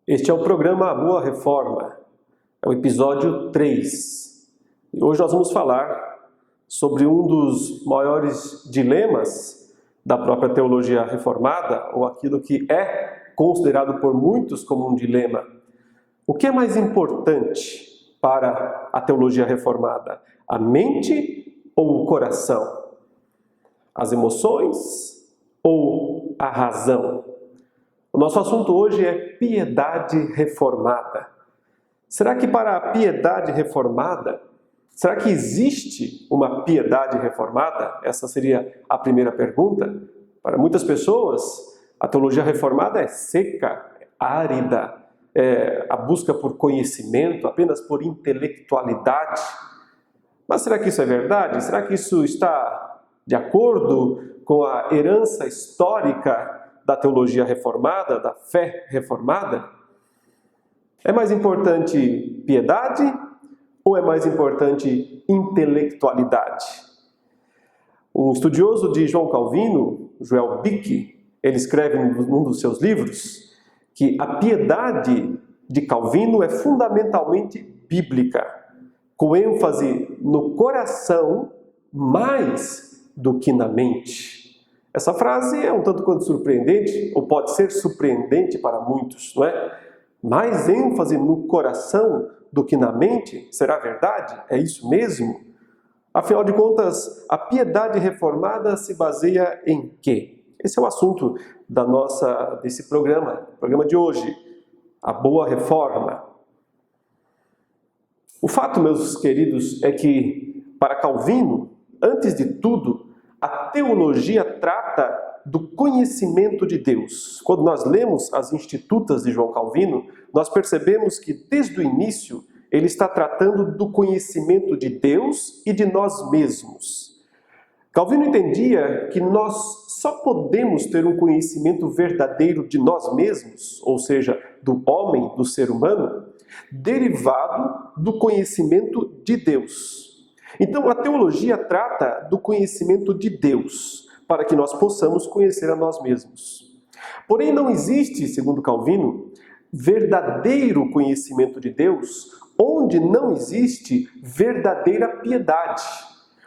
Este é o programa A Boa Reforma, é o episódio 3. E hoje nós vamos falar sobre um dos maiores dilemas da própria teologia reformada, ou aquilo que é considerado por muitos como um dilema. O que é mais importante para a teologia reformada? A mente ou o coração? As emoções ou a razão? O nosso assunto hoje é piedade reformada. Será que para a piedade reformada, será que existe uma piedade reformada? Essa seria a primeira pergunta. Para muitas pessoas, a teologia reformada é seca, é árida, é a busca por conhecimento, apenas por intelectualidade. Mas será que isso é verdade? Será que isso está de acordo com a herança histórica da teologia reformada, da fé reformada? É mais importante piedade ou é mais importante intelectualidade? Um estudioso de João Calvino, Joel Bick, ele escreve num dos seus livros que a piedade de Calvino é fundamentalmente bíblica, com ênfase no coração mais do que na mente. Essa frase é um tanto quanto surpreendente, ou pode ser surpreendente para muitos, não é? Mais ênfase no coração do que na mente? Será verdade? É isso mesmo? Afinal de contas, a piedade reformada se baseia em quê? Esse é o assunto desse programa de hoje, a Boa Reforma. O fato, meus queridos, é que, para Calvino, antes de tudo, a teologia trata do conhecimento de Deus. Quando nós lemos as Institutas de João Calvino, nós percebemos que, desde o início, ele está tratando do conhecimento de Deus e de nós mesmos. Calvino entendia que nós só podemos ter um conhecimento verdadeiro de nós mesmos, ou seja, do homem, do ser humano, derivado do conhecimento de Deus. Então, a teologia trata do conhecimento de Deus, para que nós possamos conhecer a nós mesmos. Porém, não existe, segundo Calvino, verdadeiro conhecimento de Deus, onde não existe verdadeira piedade.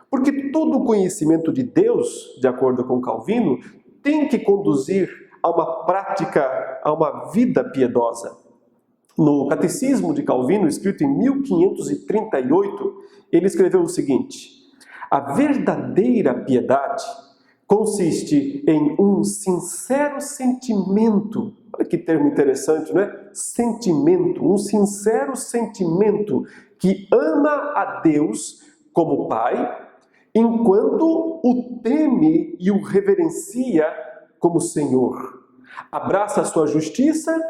Porque todo o conhecimento de Deus, de acordo com Calvino, tem que conduzir a uma prática, a uma vida piedosa. No Catecismo de Calvino, escrito em 1538, ele escreveu o seguinte: a verdadeira piedade consiste em um sincero sentimento. Olha que termo interessante, não é? Sentimento, um sincero sentimento que ama a Deus como Pai, enquanto o teme e o reverencia como Senhor. Abraça a sua justiça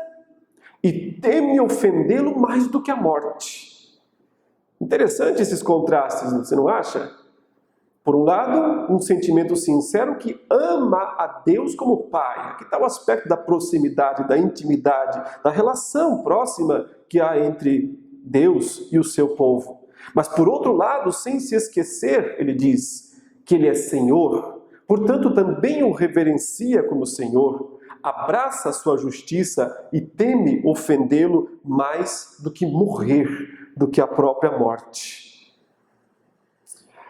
e teme ofendê-lo mais do que a morte. Interessante esses contrastes, você não acha? Por um lado, um sentimento sincero que ama a Deus como Pai. Aqui está o aspecto da proximidade, da intimidade, da relação próxima que há entre Deus e o seu povo. Mas por outro lado, sem se esquecer, ele diz que ele é Senhor, portanto também o reverencia como Senhor, abraça a sua justiça e teme ofendê-lo mais do que morrer, do que a própria morte.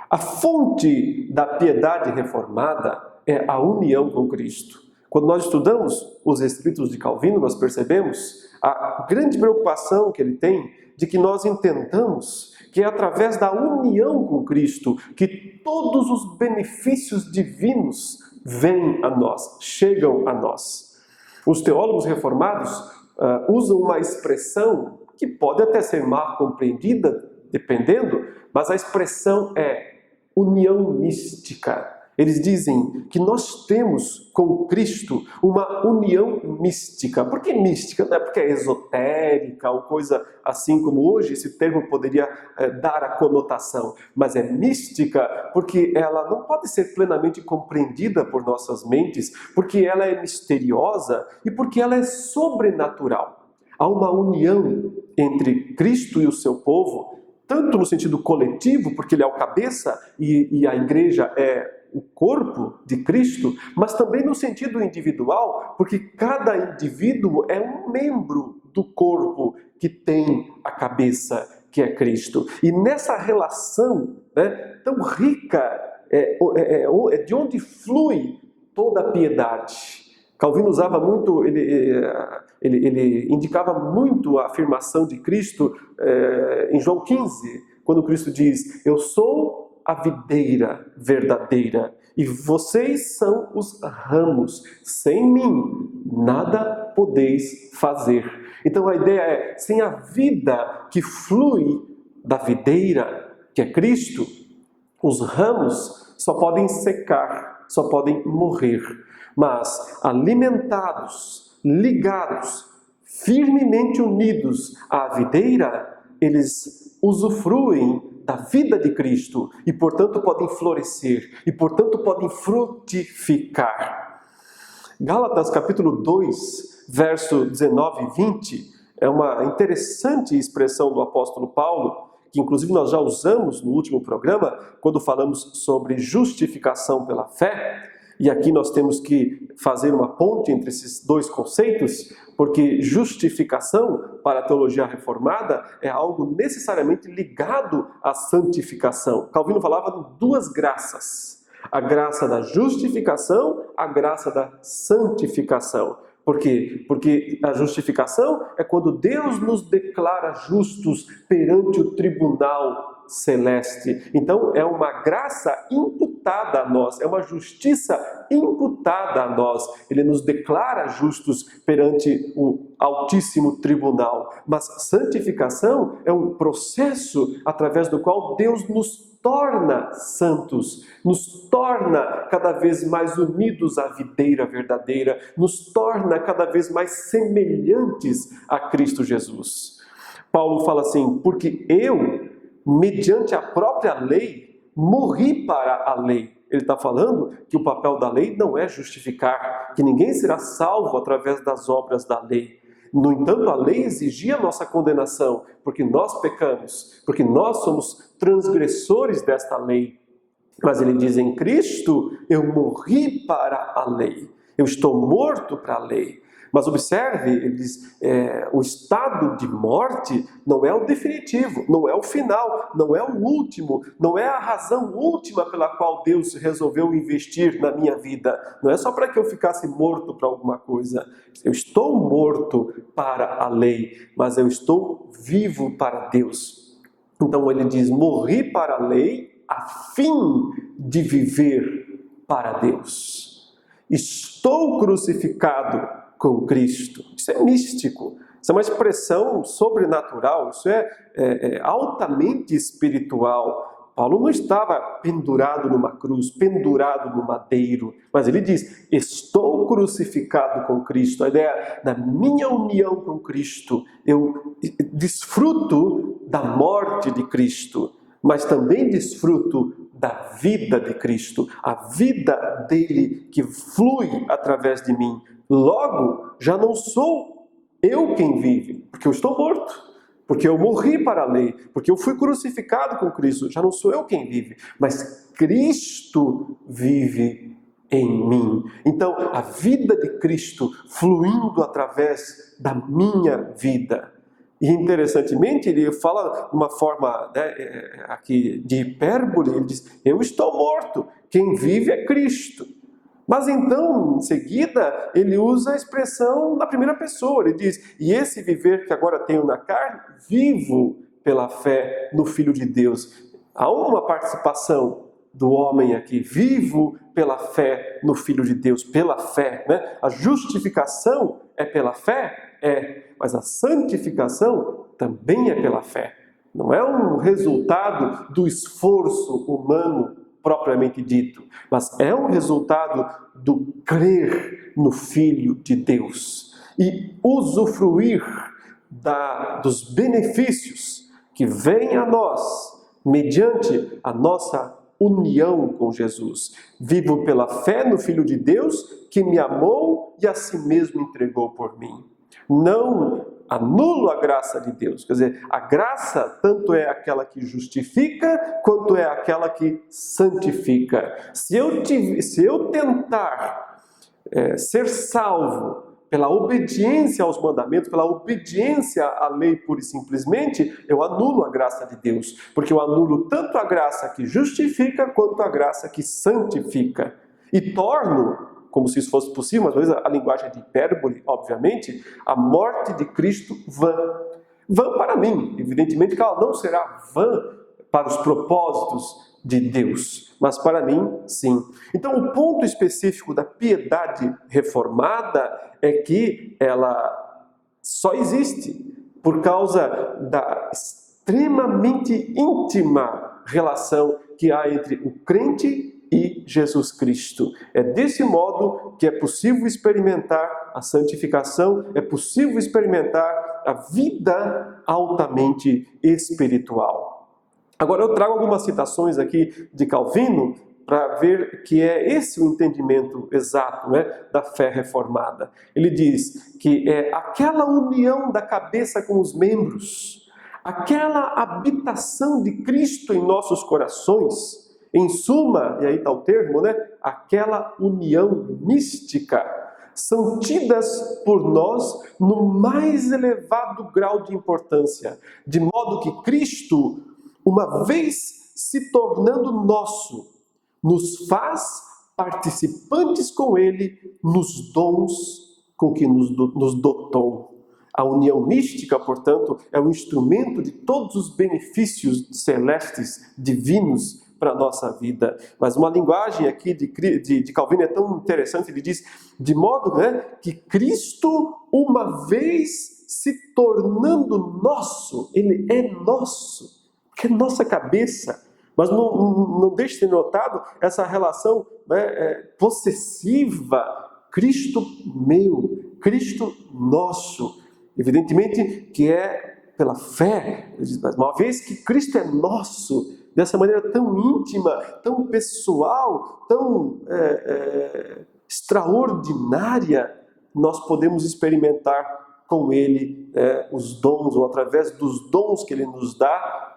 A fonte da piedade reformada é a união com Cristo. Quando nós estudamos os escritos de Calvino, nós percebemos a grande preocupação que ele tem de que nós entendamos que é através da união com Cristo que todos os benefícios divinos vêm a nós, chegam a nós. Os teólogos reformados usam uma expressão que pode até ser mal compreendida, dependendo, mas a expressão é união mística. Eles dizem que nós temos com Cristo uma união mística. Por que mística? Não é porque é esotérica ou coisa assim como hoje esse termo poderia dar a conotação. Mas é mística porque ela não pode ser plenamente compreendida por nossas mentes, porque ela é misteriosa e porque ela é sobrenatural. Há uma união entre Cristo e o seu povo, tanto no sentido coletivo, porque ele é o cabeça e a igreja é o corpo de Cristo, mas também no sentido individual, porque cada indivíduo é um membro do corpo que tem a cabeça, que é Cristo. E nessa relação, né, tão rica, de onde flui toda a piedade. Calvino usava muito, ele indicava muito a afirmação de Cristo em João 15, quando Cristo diz: eu sou a videira verdadeira e vocês são os ramos, sem mim nada podeis fazer. Então a ideia é, sem a vida que flui da videira, que é Cristo, os ramos só podem secar, só podem morrer. Mas alimentados, ligados, firmemente unidos à videira, eles usufruem da vida de Cristo e, portanto, podem florescer e, portanto, podem frutificar. Gálatas capítulo 2, verso 19 e 20, é uma interessante expressão do apóstolo Paulo, que inclusive nós já usamos no último programa, quando falamos sobre justificação pela fé. E aqui nós temos que fazer uma ponte entre esses dois conceitos, porque justificação, para a teologia reformada, é algo necessariamente ligado à santificação. Calvino falava de duas graças: a graça da justificação, a graça da santificação. Por quê? Porque a justificação é quando Deus nos declara justos perante o tribunal celeste. Então é uma graça imputada a nós, é uma justiça imputada a nós. Ele nos declara justos perante o Altíssimo Tribunal. Mas santificação é um processo através do qual Deus nos torna santos, nos torna cada vez mais unidos à videira verdadeira, nos torna cada vez mais semelhantes a Cristo Jesus. Paulo fala assim: porque eu, mediante a própria lei, morri para a lei. Ele está falando que o papel da lei não é justificar, que ninguém será salvo através das obras da lei. No entanto, a lei exigia a nossa condenação, porque nós pecamos, porque nós somos transgressores desta lei. Mas ele diz: em Cristo eu morri para a lei, eu estou morto para a lei. Mas observe, ele diz, o estado de morte não é o definitivo, não é o final, não é o último, não é a razão última pela qual Deus resolveu investir na minha vida. Não é só para que eu ficasse morto para alguma coisa. Eu estou morto para a lei, mas eu estou vivo para Deus. Então ele diz: morri para a lei a fim de viver para Deus. Estou crucificado com Cristo. Isso é místico, isso é uma expressão sobrenatural, isso é altamente espiritual. Paulo não estava pendurado numa cruz, pendurado no madeiro, mas ele diz: estou crucificado com Cristo. A ideia da minha união com Cristo, eu desfruto da morte de Cristo, mas também desfruto da vida de Cristo, a vida dele que flui através de mim. Logo, já não sou eu quem vive, porque eu estou morto, porque eu morri para a lei, porque eu fui crucificado com Cristo. Já não sou eu quem vive, mas Cristo vive em mim. Então, a vida de Cristo fluindo através da minha vida. E interessantemente, ele fala de uma forma aqui de hipérbole, ele diz: eu estou morto, quem vive é Cristo. Mas então, em seguida, ele usa a expressão na primeira pessoa. Ele diz: e esse viver que agora tenho na carne, vivo pela fé no Filho de Deus. Há uma participação do homem aqui: vivo pela fé no Filho de Deus, pela fé, né? A justificação é pela fé? Mas a santificação também é pela fé. Não é um resultado do esforço humano propriamente dito, mas é um resultado do crer no Filho de Deus e usufruir dos benefícios que vêm a nós mediante a nossa união com Jesus. Vivo pela fé no Filho de Deus que me amou e a si mesmo entregou por mim. Não anulo a graça de Deus. Quer dizer, a graça tanto é aquela que justifica, quanto é aquela que santifica. Se eu tentar ser salvo pela obediência aos mandamentos, pela obediência à lei pura e simplesmente, eu anulo a graça de Deus, porque eu anulo tanto a graça que justifica, quanto a graça que santifica. E torno, como se isso fosse possível, mas a linguagem de hipérbole, obviamente, a morte de Cristo vã. Vã para mim, evidentemente que ela não será vã para os propósitos de Deus, mas para mim, sim. Então, o ponto específico da piedade reformada é que ela só existe por causa da extremamente íntima relação que há entre o crente e Jesus Cristo. É desse modo que é possível experimentar a santificação, é possível experimentar a vida altamente espiritual. Agora eu trago algumas citações aqui de Calvino para ver que é esse o entendimento exato, da fé reformada. Ele diz que é aquela união da cabeça com os membros, aquela habitação de Cristo em nossos corações, em suma, e aí está o termo, aquela união mística, são tidas por nós no mais elevado grau de importância, de modo que Cristo, uma vez se tornando nosso, nos faz participantes com Ele nos dons com que nos dotou. A união mística, portanto, é o instrumento de todos os benefícios celestes, divinos, para a nossa vida. Mas uma linguagem aqui de Calvino é tão interessante, ele diz, de modo que Cristo, uma vez se tornando nosso, Ele é nosso, que é nossa cabeça. Mas não deixe de ser notado essa relação possessiva, Cristo meu, Cristo nosso. Evidentemente que é pela fé, mas uma vez que Cristo é nosso, dessa maneira tão íntima, tão pessoal, tão extraordinária, nós podemos experimentar com Ele os dons, ou através dos dons que Ele nos dá,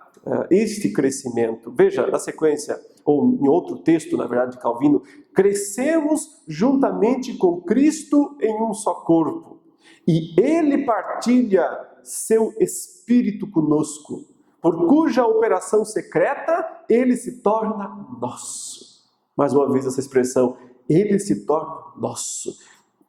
este crescimento. Veja, na sequência, ou em outro texto, na verdade, de Calvino, crescemos juntamente com Cristo em um só corpo, e Ele partilha seu Espírito conosco, por cuja operação secreta Ele se torna nosso. Mais uma vez essa expressão, Ele se torna nosso.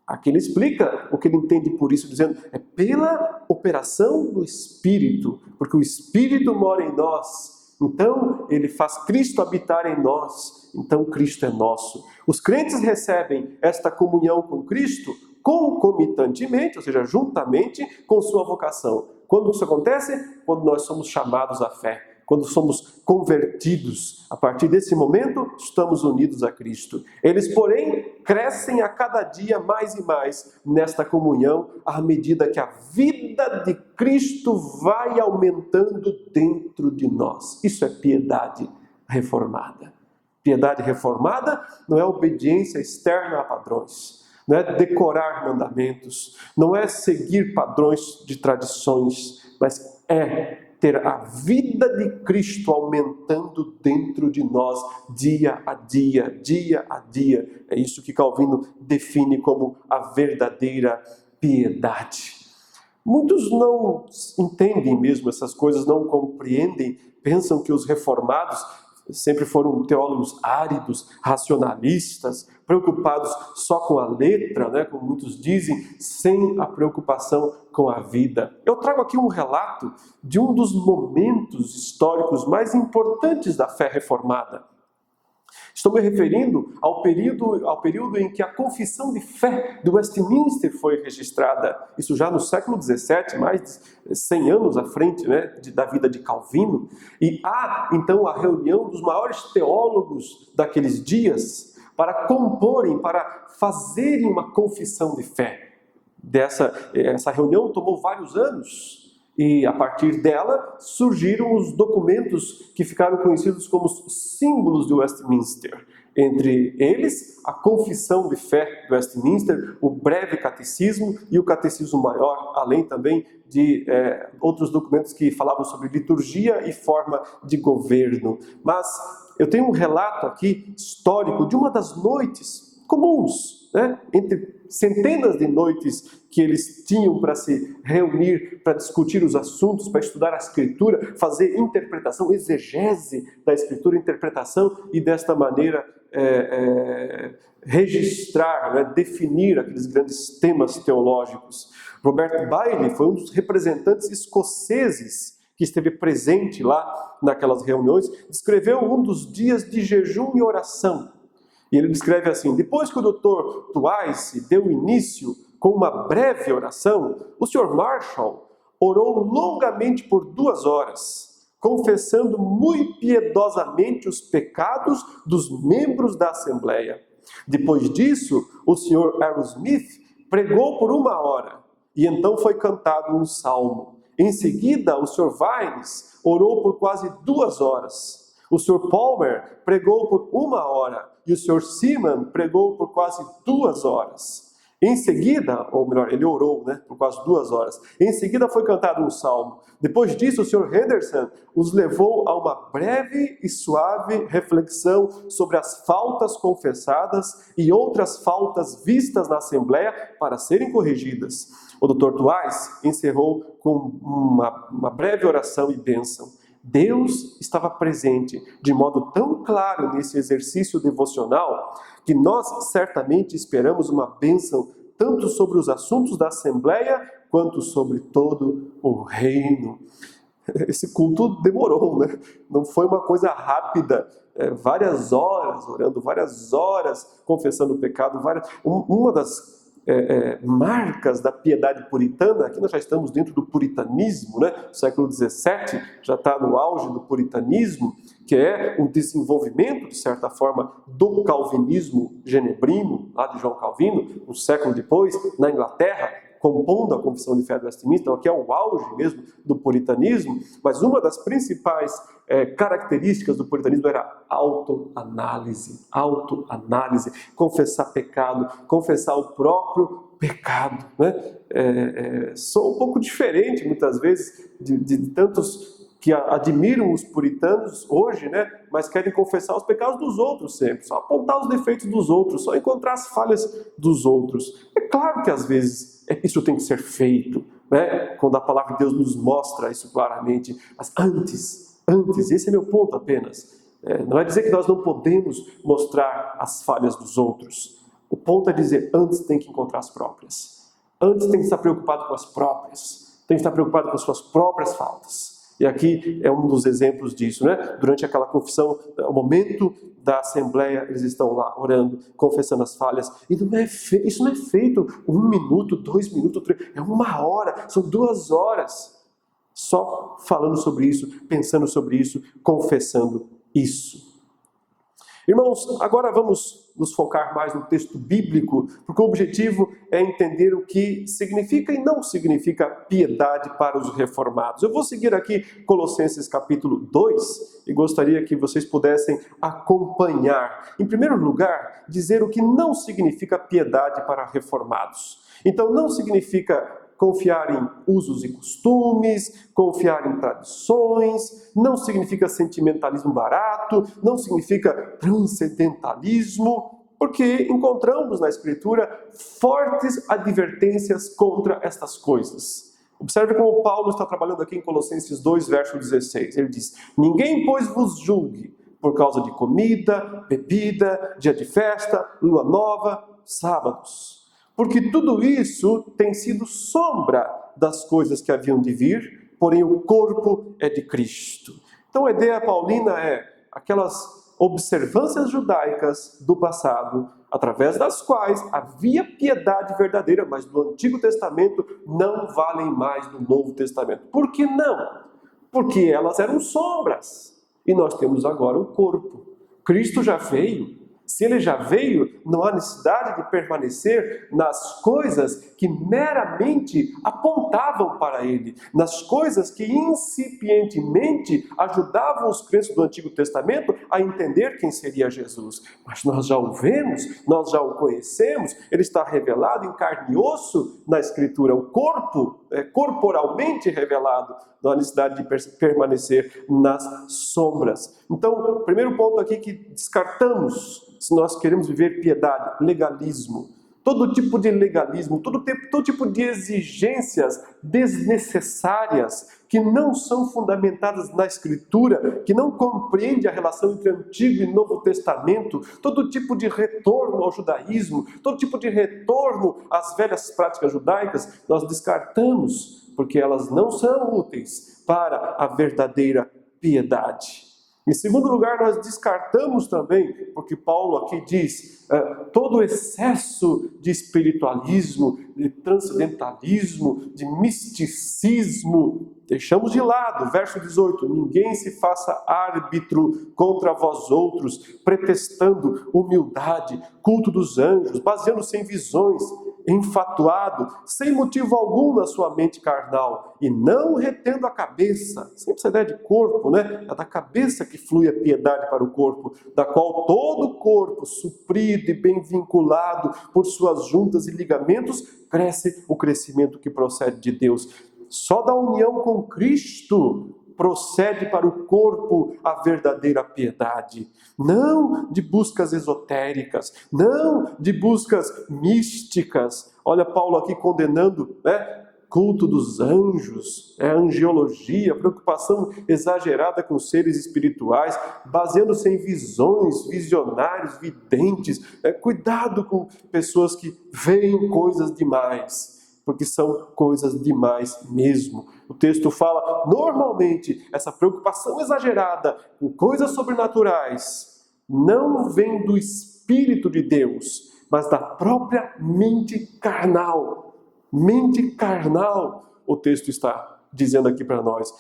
Aqui ele explica o que ele entende por isso, dizendo, é pela operação do Espírito, porque o Espírito mora em nós, então ele faz Cristo habitar em nós, então Cristo é nosso. Os crentes recebem esta comunhão com Cristo concomitantemente, ou seja, juntamente com sua vocação. Quando isso acontece? Quando nós somos chamados à fé, quando somos convertidos. A partir desse momento, estamos unidos a Cristo. Eles, porém, crescem a cada dia mais e mais nesta comunhão, à medida que a vida de Cristo vai aumentando dentro de nós. Isso é piedade reformada. Piedade reformada não é obediência externa a padrões, não é decorar mandamentos, não é seguir padrões de tradições, mas é ter a vida de Cristo aumentando dentro de nós, dia a dia, dia a dia. É isso que Calvino define como a verdadeira piedade. Muitos não entendem mesmo essas coisas, não compreendem, pensam que os reformados sempre foram teólogos áridos, racionalistas, preocupados só com a letra, como muitos dizem, sem a preocupação com a vida. Eu trago aqui um relato de um dos momentos históricos mais importantes da fé reformada. Estou me referindo ao período em que a confissão de fé do Westminster foi registrada. Isso já no século XVII, mais de 100 anos à frente da vida de Calvino. E há, então, a reunião dos maiores teólogos daqueles dias para comporem, para fazerem uma confissão de fé. Essa reunião tomou vários anos. E a partir dela surgiram os documentos que ficaram conhecidos como os símbolos de Westminster. Entre eles, a Confissão de Fé do Westminster, o Breve Catecismo e o Catecismo Maior, além também de outros documentos que falavam sobre liturgia e forma de governo. Mas eu tenho um relato aqui histórico de uma das noites comuns, né? Entre centenas de noites que eles tinham para se reunir, para discutir os assuntos, para estudar a Escritura, fazer interpretação, exegese da Escritura, interpretação, e desta maneira registrar, né, definir aqueles grandes temas teológicos. Robert Bailey foi um dos representantes escoceses que esteve presente lá naquelas reuniões, descreveu um dos dias de jejum e oração. E ele descreve assim: depois que o Dr. Twice deu início com uma breve oração, o Sr. Marshall orou longamente por 2 horas, confessando muito piedosamente os pecados dos membros da Assembleia. Depois disso, o Sr. Aerosmith pregou por 1 hora, e então foi cantado um salmo. Em seguida, o Sr. Vines orou por quase 2 horas. O Sr. Palmer pregou por 1 hora, e o Sr. Seaman pregou por quase 2 horas. Em seguida, ou melhor, ele orou, né, por quase 2 horas. Em seguida foi cantado um salmo. Depois disso, o Sr. Henderson os levou a uma breve e suave reflexão sobre as faltas confessadas e outras faltas vistas na Assembleia para serem corrigidas. O Dr. Twice encerrou com uma breve oração e bênção. Deus estava presente de modo tão claro nesse exercício devocional que nós certamente esperamos uma bênção tanto sobre os assuntos da Assembleia quanto sobre todo o reino. Esse culto demorou, né? Não foi uma coisa rápida. Várias horas orando, várias horas confessando o pecado. Uma das marcas da piedade puritana, aqui nós já estamos dentro do puritanismo, né? O século XVII já está no auge do puritanismo, que é um desenvolvimento, de certa forma, do calvinismo genebrino, lá de João Calvino, um século depois, na Inglaterra, compondo a Confissão de Fé do Westminster. Então aqui é o auge mesmo do puritanismo, mas uma das principais características do puritanismo era autoanálise, confessar pecado, confessar o próprio pecado, né? Sou um pouco diferente, muitas vezes, de tantos que admiram os puritanos hoje, né? Mas querem confessar os pecados dos outros sempre, só apontar os defeitos dos outros, só encontrar as falhas dos outros. É claro que às vezes isso tem que ser feito, né? Quando a palavra de Deus nos mostra isso claramente, mas antes, esse é meu ponto apenas. Não é dizer que nós não podemos mostrar as falhas dos outros. O ponto é dizer, antes tem que encontrar as próprias. Antes tem que estar preocupado com as próprias. Tem que estar preocupado com as suas próprias faltas. E aqui é um dos exemplos disso, né? Durante aquela confissão, o momento da Assembleia, eles estão lá orando, confessando as falhas. E isso não é feito 1 minuto, 2 minutos, 3, é 1 hora, são 2 horas. Só falando sobre isso, pensando sobre isso, confessando isso. Irmãos, agora vamos nos focar mais no texto bíblico, porque o objetivo é entender o que significa e não significa piedade para os reformados. Eu vou seguir aqui Colossenses capítulo 2 e gostaria que vocês pudessem acompanhar. Em primeiro lugar, dizer o que não significa piedade para reformados. Então, não significa confiar em usos e costumes, confiar em tradições, não significa sentimentalismo barato, não significa transcendentalismo, porque encontramos na Escritura fortes advertências contra estas coisas. Observe como Paulo está trabalhando aqui em Colossenses 2, verso 16. Ele diz: ninguém, pois, vos julgue por causa de comida, bebida, dia de festa, lua nova, sábados. Porque tudo isso tem sido sombra das coisas que haviam de vir, porém o corpo é de Cristo. Então a ideia paulina é aquelas observâncias judaicas do passado, através das quais havia piedade verdadeira, mas no Antigo Testamento não valem mais no Novo Testamento. Por que não? Porque elas eram sombras. E nós temos agora o corpo. Cristo já veio. Se ele já veio, não há necessidade de permanecer nas coisas que meramente apontavam para ele, nas coisas que incipientemente ajudavam os crentes do Antigo Testamento a entender quem seria Jesus. Mas nós já o vemos, nós já o conhecemos, ele está revelado em carne e osso na Escritura. O corpo é corporalmente revelado, não há necessidade de permanecer nas sombras. Então, o primeiro ponto aqui que descartamos, se nós queremos viver piedade, legalismo. Todo tipo de legalismo, todo tipo de exigências desnecessárias, que não são fundamentadas na Escritura, que não compreende a relação entre Antigo e Novo Testamento, todo tipo de retorno ao judaísmo, todo tipo de retorno às velhas práticas judaicas, nós descartamos, porque elas não são úteis para a verdadeira piedade. Em segundo lugar, nós descartamos também, porque Paulo aqui diz, todo excesso de espiritualismo, de transcendentalismo, de misticismo, deixamos de lado. Verso 18, ninguém se faça árbitro contra vós outros, pretextando humildade, culto dos anjos, baseando-se em visões, enfatuado, sem motivo algum na sua mente carnal, e não retendo a cabeça. Sempre essa ideia de corpo, né? É da cabeça que flui a piedade para o corpo, da qual todo o corpo, suprido e bem vinculado por suas juntas e ligamentos, cresce o crescimento que procede de Deus. Só da união com Cristo procede para o corpo a verdadeira piedade. Não de buscas esotéricas, não de buscas místicas. Olha Paulo aqui condenando, culto dos anjos, angiologia, preocupação exagerada com seres espirituais, baseando-se em visões, visionários, videntes. Cuidado com pessoas que veem coisas demais, porque são coisas demais mesmo. O texto fala, normalmente, essa preocupação exagerada com coisas sobrenaturais não vem do Espírito de Deus, mas da própria mente carnal. Mente carnal, o texto está dizendo aqui para nós.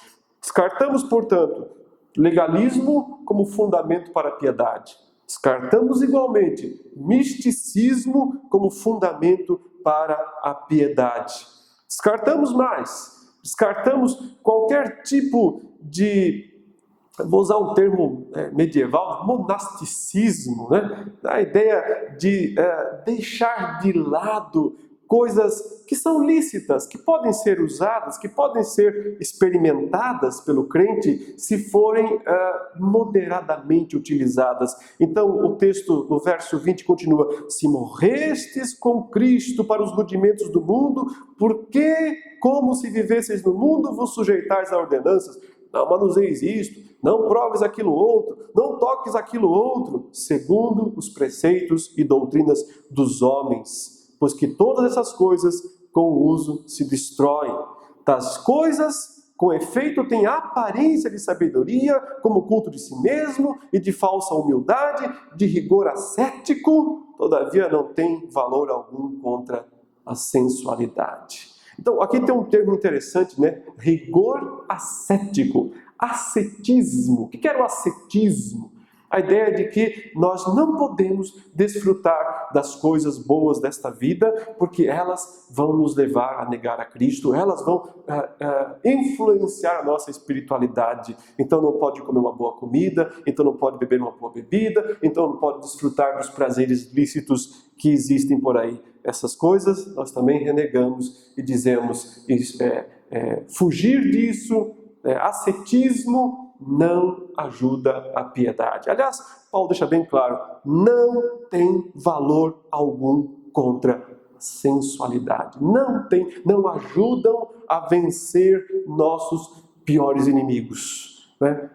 Descartamos, portanto, legalismo como fundamento para a piedade. Descartamos igualmente misticismo como fundamento para a piedade. Descartamos mais. Descartamos qualquer tipo de, vou usar um termo medieval, monasticismo, né? A ideia de deixar de lado coisas que são lícitas, que podem ser usadas, que podem ser experimentadas pelo crente se forem moderadamente utilizadas. Então o texto no verso 20 continua, se morrestes com Cristo para os rudimentos do mundo, por que, como se vivesseis no mundo, vos sujeitais a ordenanças? Não manuseis isto, não proves aquilo outro, não toques aquilo outro, segundo os preceitos e doutrinas dos homens. Pois que todas essas coisas, com o uso, se destroem. Das coisas, com efeito, têm aparência de sabedoria, como culto de si mesmo e de falsa humildade, de rigor ascético, todavia não tem valor algum contra a sensualidade. Então, aqui tem um termo interessante, né? Rigor ascético, ascetismo. O que era o ascetismo? A ideia de que nós não podemos desfrutar das coisas boas desta vida, porque elas vão nos levar a negar a Cristo, elas vão influenciar a nossa espiritualidade. Então não pode comer uma boa comida, então não pode beber uma boa bebida, então não pode desfrutar dos prazeres lícitos que existem por aí. Essas coisas nós também renegamos e dizemos fugir disso, ascetismo, não ajuda a piedade. Aliás, Paulo deixa bem claro, não tem valor algum contra a sensualidade. Não ajudam a vencer nossos piores inimigos, né?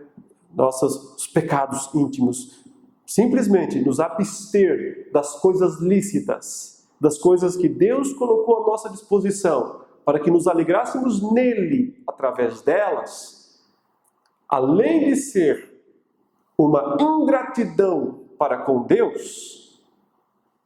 Os pecados íntimos. Simplesmente nos abster das coisas lícitas, das coisas que Deus colocou à nossa disposição, para que nos alegrássemos nele através delas, além de ser uma ingratidão para com Deus,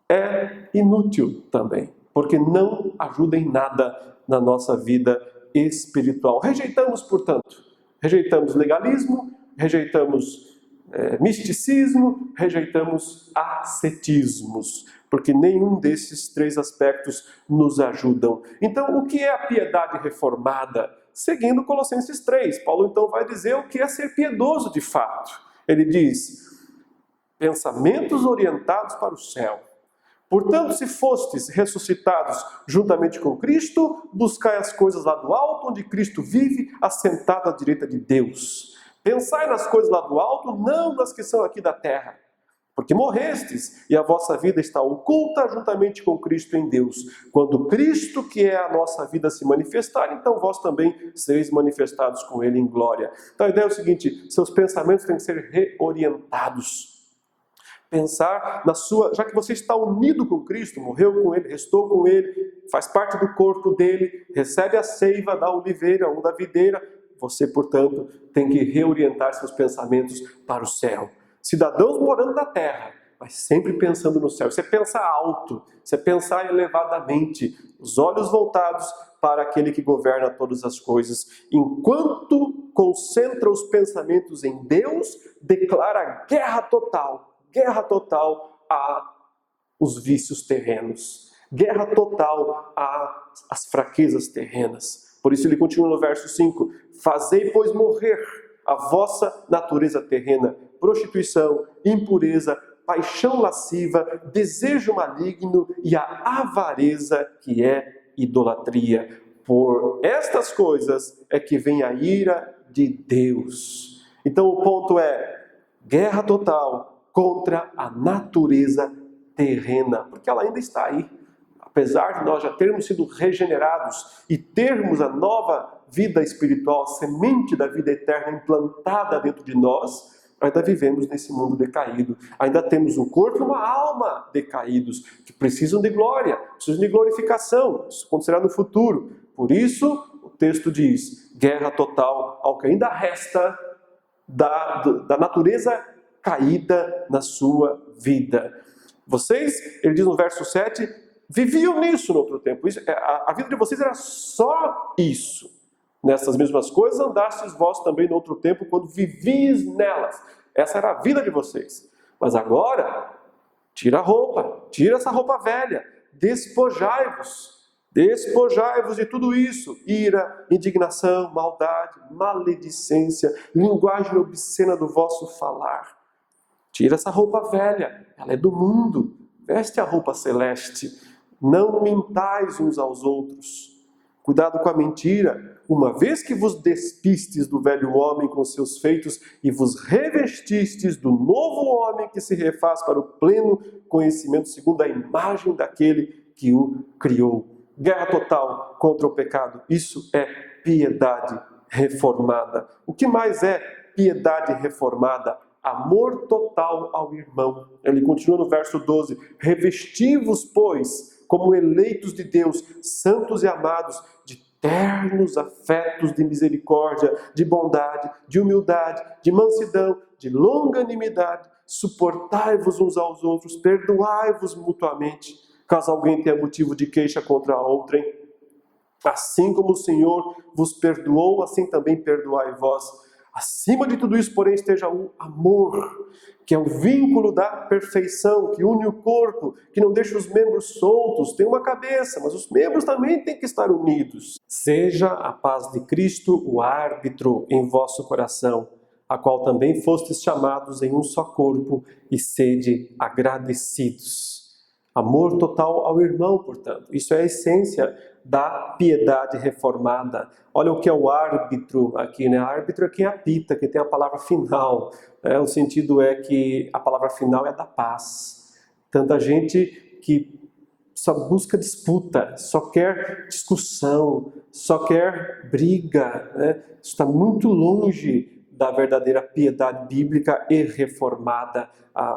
é inútil também, porque não ajuda em nada na nossa vida espiritual. Rejeitamos, portanto, legalismo, rejeitamos misticismo, rejeitamos ascetismos, porque nenhum desses três aspectos nos ajudam. Então, o que é a piedade reformada? Seguindo Colossenses 3, Paulo então vai dizer o que é ser piedoso de fato. Ele diz: pensamentos orientados para o céu. Portanto, se fostes ressuscitados juntamente com Cristo, buscai as coisas lá do alto, onde Cristo vive, assentado à direita de Deus. Pensai nas coisas lá do alto, não nas que são aqui da terra. Porque morrestes, e a vossa vida está oculta juntamente com Cristo em Deus. Quando Cristo, que é a nossa vida, se manifestar, então vós também sereis manifestados com Ele em glória. Então a ideia é o seguinte: seus pensamentos têm que ser reorientados. Pensar na sua, já que você está unido com Cristo, morreu com Ele, restou com Ele, faz parte do corpo dele, recebe a seiva da oliveira ou da videira, você, portanto, tem que reorientar seus pensamentos para o céu. Cidadãos morando na terra, mas sempre pensando no céu. Você pensa alto, você pensar elevadamente, os olhos voltados para aquele que governa todas as coisas. Enquanto concentra os pensamentos em Deus, declara guerra total aos vícios terrenos, guerra total às fraquezas terrenas. Por isso ele continua no verso 5, fazei, pois, morrer a vossa natureza terrena, prostituição, impureza, paixão lasciva, desejo maligno e a avareza, que é idolatria. Por estas coisas é que vem a ira de Deus. Então o ponto é guerra total contra a natureza terrena, porque ela ainda está aí. Apesar de nós já termos sido regenerados e termos a nova vida espiritual, a semente da vida eterna implantada dentro de nós, ainda vivemos nesse mundo decaído. Ainda temos um corpo e uma alma decaídos, que precisam de glória, precisam de glorificação. Isso acontecerá no futuro. Por isso, o texto diz, guerra total ao que ainda resta da natureza caída na sua vida. Vocês, ele diz no verso 7, viviam nisso no outro tempo. A vida de vocês era só isso. Nessas mesmas coisas andastes vós também no outro tempo, quando vivias nelas. Essa era a vida de vocês. Mas agora, tira a roupa, tira essa roupa velha, despojai-vos de tudo isso: ira, indignação, maldade, maledicência, linguagem obscena do vosso falar. Tira essa roupa velha, ela é do mundo, veste a roupa celeste. Não mintais uns aos outros. Cuidado com a mentira, uma vez que vos despistes do velho homem com seus feitos e vos revestistes do novo homem que se refaz para o pleno conhecimento segundo a imagem daquele que o criou. Guerra total contra o pecado, isso é piedade reformada. O que mais é piedade reformada? Amor total ao irmão. Ele continua no verso 12, revesti-vos, pois, como eleitos de Deus, santos e amados, de ternos afetos de misericórdia, de bondade, de humildade, de mansidão, de longanimidade, suportai-vos uns aos outros, perdoai-vos mutuamente, caso alguém tenha motivo de queixa contra a outrem. Assim como o Senhor vos perdoou, assim também perdoai vós. Acima de tudo isso, porém, esteja o amor, que é o vínculo da perfeição, que une o corpo, que não deixa os membros soltos. Tem uma cabeça, mas os membros também têm que estar unidos. Seja a paz de Cristo o árbitro em vosso coração, a qual também fostes chamados em um só corpo, e sede agradecidos. Amor total ao irmão, portanto. Isso é a essência da piedade reformada. Olha o que é o árbitro aqui, né? Árbitro é quem apita, que tem a palavra final. O sentido é que a palavra final é da paz. Tanta gente que só busca disputa, só quer discussão, só quer briga, né? Isso está muito longe da verdadeira piedade bíblica e reformada.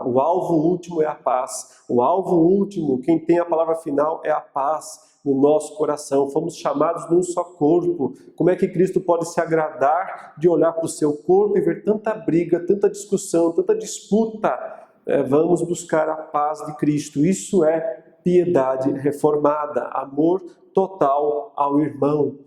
O alvo último é a paz. O alvo último, quem tem a palavra final, é a paz no nosso coração. Fomos chamados num só corpo. Como é que Cristo pode se agradar de olhar para o seu corpo e ver tanta briga, tanta discussão, tanta disputa? Vamos buscar a paz de Cristo. Isso é piedade reformada, amor total ao irmão.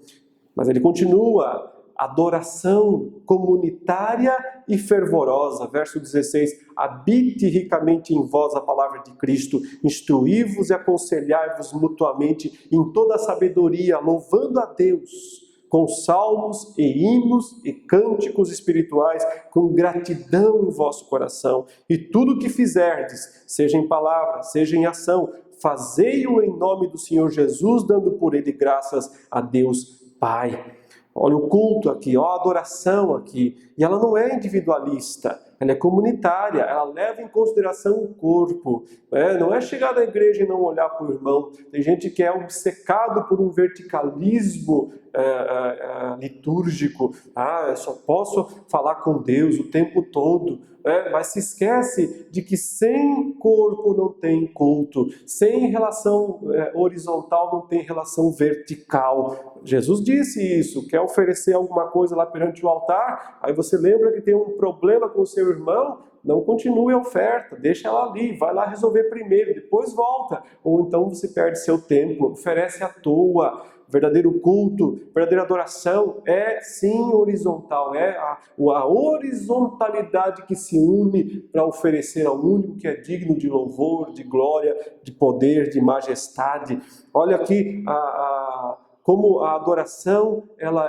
Mas ele continua, adoração comunitária e fervorosa. Verso 16, habite ricamente em vós a palavra de Cristo, instruí-vos e aconselhai-vos mutuamente em toda a sabedoria, louvando a Deus com salmos e hinos e cânticos espirituais, com gratidão em vosso coração. E tudo o que fizerdes, seja em palavra, seja em ação, fazei-o em nome do Senhor Jesus, dando por ele graças a Deus Pai. Olha o culto aqui, olha a adoração aqui. E ela não é individualista, ela é comunitária, ela leva em consideração o corpo. Não é chegar na igreja e não olhar para o irmão. Tem gente que é obcecado por um verticalismo litúrgico. Eu só posso falar com Deus o tempo todo. Mas se esquece de que sem corpo não tem culto, sem relação horizontal não tem relação vertical. Jesus disse isso, quer oferecer alguma coisa lá perante o altar, aí você lembra que tem um problema com o seu irmão, não continue a oferta, deixa ela ali, vai lá resolver primeiro, depois volta. Ou então você perde seu tempo, oferece à toa. Verdadeiro culto, verdadeira adoração é sim horizontal, é a horizontalidade que se une para oferecer ao único que é digno de louvor, de glória, de poder, de majestade. Olha aqui como a adoração ela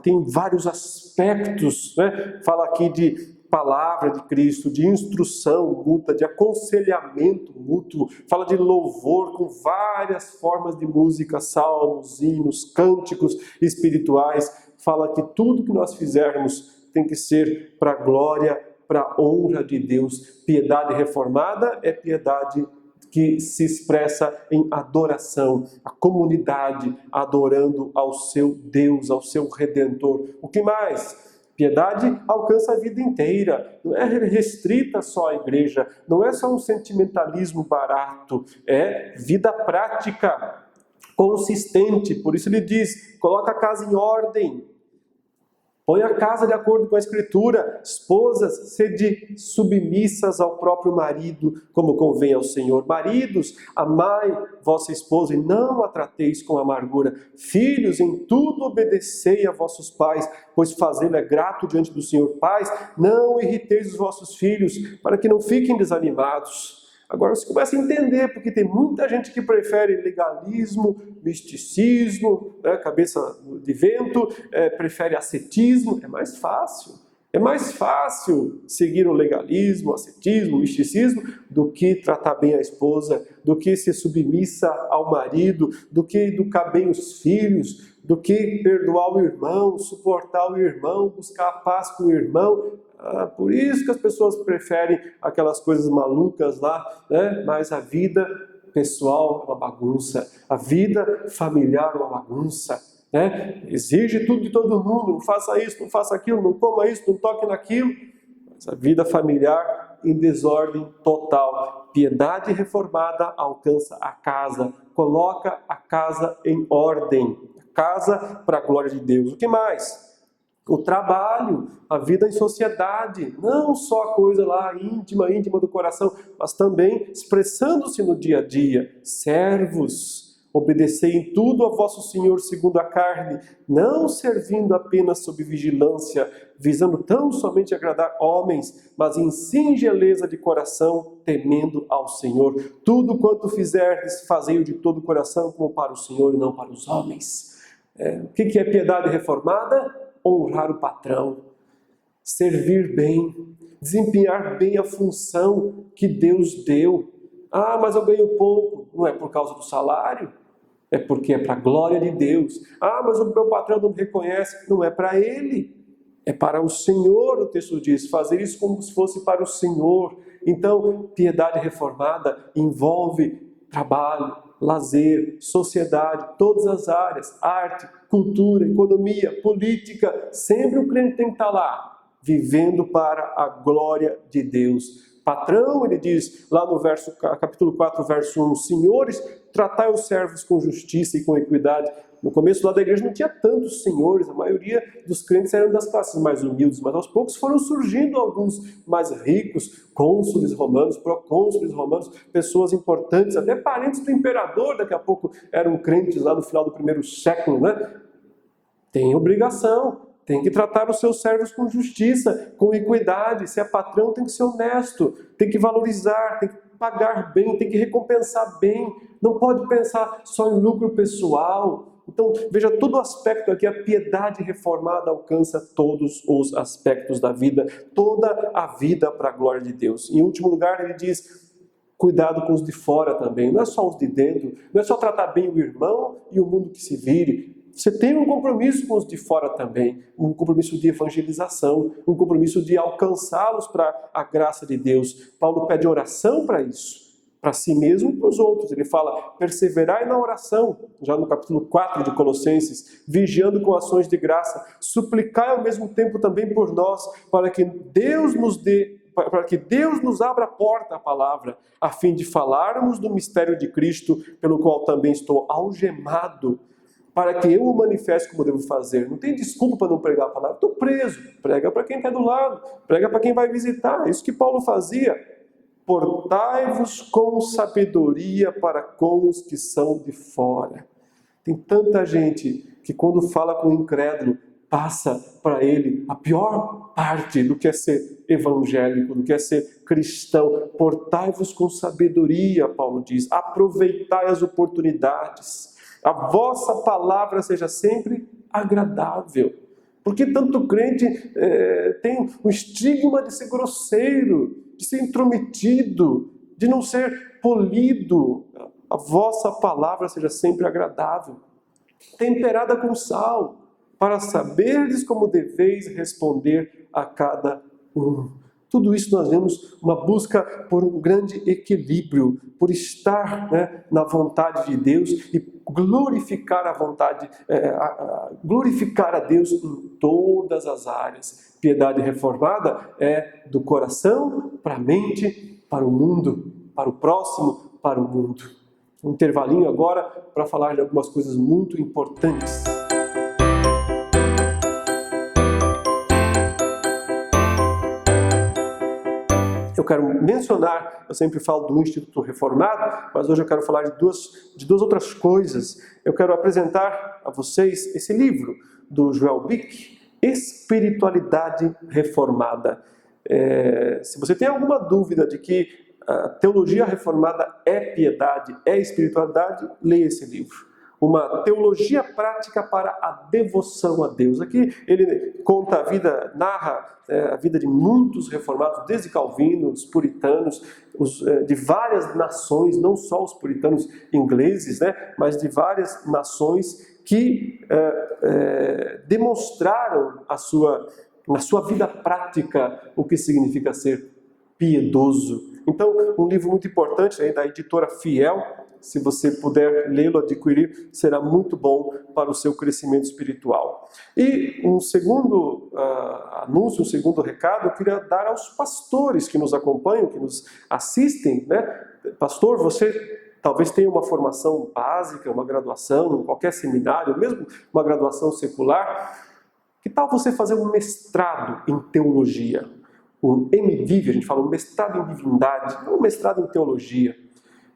tem vários aspectos, né? Fala aqui de palavra de Cristo, de instrução mútua, de aconselhamento mútuo, fala de louvor com várias formas de música, salmos, hinos, cânticos espirituais, fala que tudo que nós fizermos tem que ser para a glória, para a honra de Deus. Piedade reformada é piedade que se expressa em adoração, a comunidade adorando ao seu Deus, ao seu Redentor. O que mais? Piedade alcança a vida inteira, não é restrita só à igreja, não é só um sentimentalismo barato, é vida prática, consistente. Por isso ele diz, coloca a casa em ordem, põe a casa de acordo com a Escritura. Esposas, sede submissas ao próprio marido, como convém ao Senhor. Maridos, amai vossa esposa e não a trateis com amargura. Filhos, em tudo obedecei a vossos pais, pois fazê-lo é grato diante do Senhor. Pais, não irriteis os vossos filhos, para que não fiquem desanimados. Agora você começa a entender, porque tem muita gente que prefere legalismo, misticismo, cabeça de vento, prefere ascetismo. É mais fácil. É mais fácil seguir o legalismo, o ascetismo, o misticismo, do que tratar bem a esposa, do que ser submissa ao marido, do que educar bem os filhos, do que perdoar o irmão, suportar o irmão, buscar a paz com o irmão. Por isso que as pessoas preferem aquelas coisas malucas lá, né? Mas a vida pessoal é uma bagunça, a vida familiar é uma bagunça, né? Exige tudo de todo mundo, não faça isso, não faça aquilo, não coma isso, não toque naquilo. Mas a vida familiar em desordem total. Piedade reformada alcança a casa, coloca a casa em ordem, a casa para a glória de Deus. O que mais? O trabalho, a vida em sociedade, não só a coisa lá íntima do coração, mas também expressando-se no dia a dia. Servos, obedecei em tudo a vosso Senhor segundo a carne, não servindo apenas sob vigilância, visando tão somente agradar homens, mas em singeleza de coração, temendo ao Senhor. Tudo quanto fizerdes, fazei-o de todo o coração, como para o Senhor e não para os homens. O que é piedade reformada? Honrar o patrão, servir bem, desempenhar bem a função que Deus deu. Mas eu ganho pouco. Não é por causa do salário, é porque é para a glória de Deus. Mas o meu patrão não me reconhece. Não é para ele, é para o Senhor. O texto diz, fazer isso como se fosse para o Senhor. Então, piedade reformada envolve trabalho, lazer, sociedade, todas as áreas, arte, cultura, economia, política, sempre o crente tem que estar lá, vivendo para a glória de Deus. Patrão, ele diz lá no capítulo 4, verso 1, senhores, tratai os servos com justiça e com equidade. No começo lá da igreja não tinha tantos senhores, a maioria dos crentes eram das classes mais humildes, mas aos poucos foram surgindo alguns mais ricos, cônsules romanos, procônsules romanos, pessoas importantes, até parentes do imperador, daqui a pouco eram crentes lá no final do primeiro século, né? Tem obrigação, tem que tratar os seus servos com justiça, com equidade. Se é patrão, tem que ser honesto, tem que valorizar, tem que pagar bem, tem que recompensar bem. Não pode pensar só em lucro pessoal. Então, veja, todo o aspecto aqui, a piedade reformada alcança todos os aspectos da vida, toda a vida para a glória de Deus. Em último lugar, ele diz, cuidado com os de fora também, não é só os de dentro, não é só tratar bem o irmão e o mundo que se vire. Você tem um compromisso com os de fora também, um compromisso de evangelização, um compromisso de alcançá-los para a graça de Deus. Paulo pede oração para isso, para si mesmo e para os outros. Ele fala, perseverai na oração, já no capítulo 4 de Colossenses, vigiando com ações de graça, suplicai ao mesmo tempo também por nós, para que Deus nos abra a porta à palavra, a fim de falarmos do mistério de Cristo, pelo qual também estou algemado, para que eu o manifeste como devo fazer. Não tem desculpa para não pregar a palavra. Estou preso. Prega para quem está do lado, prega para quem vai visitar. É isso que Paulo fazia. Portai-vos com sabedoria para com os que são de fora. Tem tanta gente que quando fala com o incrédulo, passa para ele a pior parte do que é ser evangélico, do que é ser cristão. Portai-vos com sabedoria, Paulo diz. Aproveitai as oportunidades. A vossa palavra seja sempre agradável. Porque tanto crente tem o estigma de ser grosseiro, de ser intrometido, de não ser polido. A vossa palavra seja sempre agradável, temperada com sal, para saberdes como deveis responder a cada um. Tudo isso nós vemos uma busca por um grande equilíbrio, por estar na vontade de Deus e glorificar a vontade, glorificar a Deus em todas as áreas. Piedade reformada é do coração para a mente, para o mundo, para o próximo, para o mundo. Um intervalinho agora para falar de algumas coisas muito importantes. Eu quero mencionar, eu sempre falo do Instituto Reformado, mas hoje eu quero falar de duas outras coisas. Eu quero apresentar a vocês esse livro do Joel Bick, Espiritualidade Reformada. Se você tem alguma dúvida de que a teologia reformada é piedade, é espiritualidade, leia esse livro. Uma teologia prática para a devoção a Deus. Aqui ele conta a vida, narra a vida de muitos reformados, desde Calvino, os puritanos, de várias nações, não só os puritanos ingleses, mas de várias nações que demonstraram na sua vida prática o que significa ser piedoso. Então, um livro muito importante da editora Fiel. Se você puder lê-lo, adquirir, será muito bom para o seu crescimento espiritual. E um segundo anúncio, um segundo recado, eu queria dar aos pastores que nos acompanham, que nos assistem. Pastor, você talvez tenha uma formação básica, uma graduação, em qualquer seminário, mesmo uma graduação secular. Que tal você fazer um mestrado em teologia? Um MDiv, a gente fala um mestrado em divindade, um mestrado em teologia.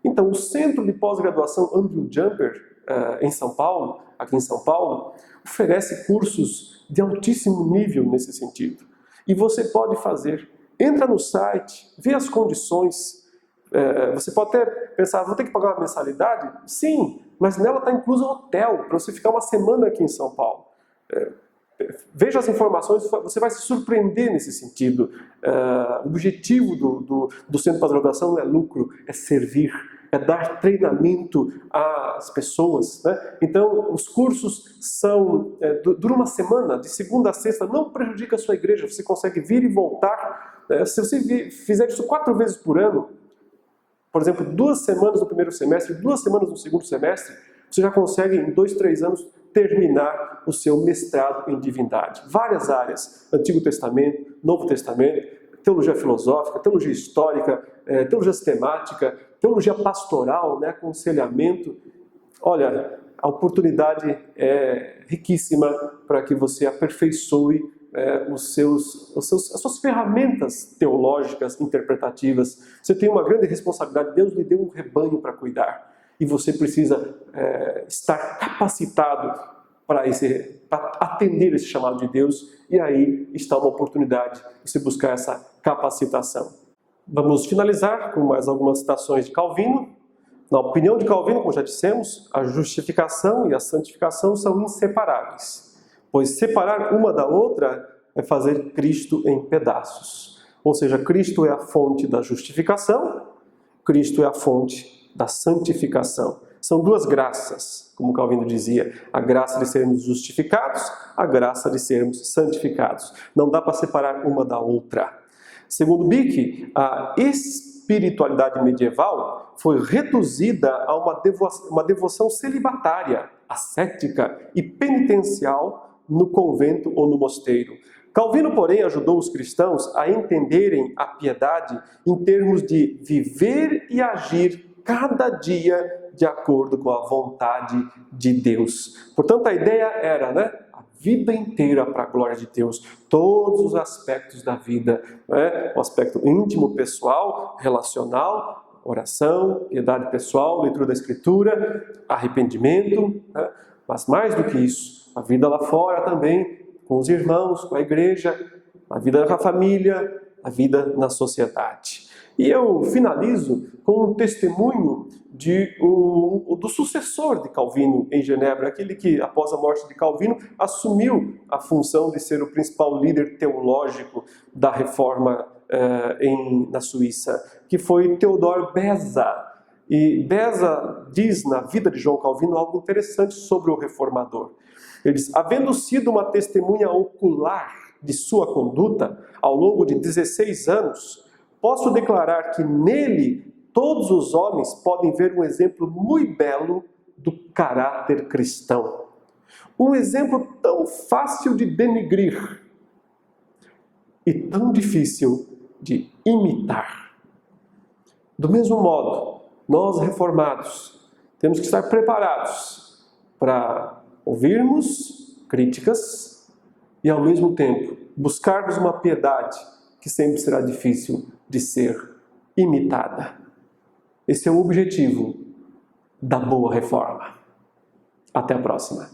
Então, o Centro de Pós-Graduação Andrew Jumper, aqui em São Paulo, oferece cursos de altíssimo nível nesse sentido. E você pode fazer. Entra no site, vê as condições. Você pode até pensar, vou ter que pagar uma mensalidade? Sim, mas nela está incluso um hotel, para você ficar uma semana aqui em São Paulo. Veja as informações, você vai se surpreender nesse sentido. O objetivo do Centro de Pós-Graduação não é lucro, é servir, é dar treinamento às pessoas. Então, os cursos duram uma semana, de segunda a sexta, não prejudica a sua igreja, você consegue vir e voltar. Se você fizer isso 4 vezes por ano, por exemplo, 2 semanas no primeiro semestre, 2 semanas no segundo semestre, você já consegue, em 2, 3 anos, terminar o seu mestrado em divindade. Várias áreas, Antigo Testamento, Novo Testamento, teologia filosófica, teologia histórica, teologia sistemática, teologia pastoral, aconselhamento. Olha, a oportunidade é riquíssima para que você aperfeiçoe as suas ferramentas teológicas, interpretativas. Você tem uma grande responsabilidade, Deus lhe deu um rebanho para cuidar. E você precisa estar capacitado para atender esse chamado de Deus, e aí está uma oportunidade de você buscar essa capacitação. Vamos finalizar com mais algumas citações de Calvino. Na opinião de Calvino, como já dissemos, a justificação e a santificação são inseparáveis, pois separar uma da outra é fazer Cristo em pedaços. Ou seja, Cristo é a fonte da justificação, Cristo é a fonte da santificação. São duas graças, como Calvino dizia, a graça de sermos justificados, a graça de sermos santificados. Não dá para separar uma da outra. Segundo Bick, a espiritualidade medieval foi reduzida a uma devoção celibatária, ascética e penitencial no convento ou no mosteiro. Calvino, porém, ajudou os cristãos a entenderem a piedade em termos de viver e agir cada dia de acordo com a vontade de Deus. Portanto, a ideia era, a vida inteira para a glória de Deus, todos os aspectos da vida, o aspecto íntimo, pessoal, relacional, oração, piedade pessoal, leitura da Escritura, arrependimento, mas mais do que isso, a vida lá fora também, com os irmãos, com a igreja, a vida com a família, a vida na sociedade. E eu finalizo com um testemunho do sucessor de Calvino em Genebra, aquele que, após a morte de Calvino, assumiu a função de ser o principal líder teológico da reforma na Suíça, que foi Theodor Beza. E Beza diz na vida de João Calvino algo interessante sobre o reformador. Ele diz: havendo sido uma testemunha ocular de sua conduta ao longo de 16 anos, posso declarar que nele todos os homens podem ver um exemplo muito belo do caráter cristão. Um exemplo tão fácil de denegrir e tão difícil de imitar. Do mesmo modo, nós reformados temos que estar preparados para ouvirmos críticas e, ao mesmo tempo, buscarmos uma piedade que sempre será difícil de ser imitada. Esse é o objetivo da boa reforma. Até a próxima.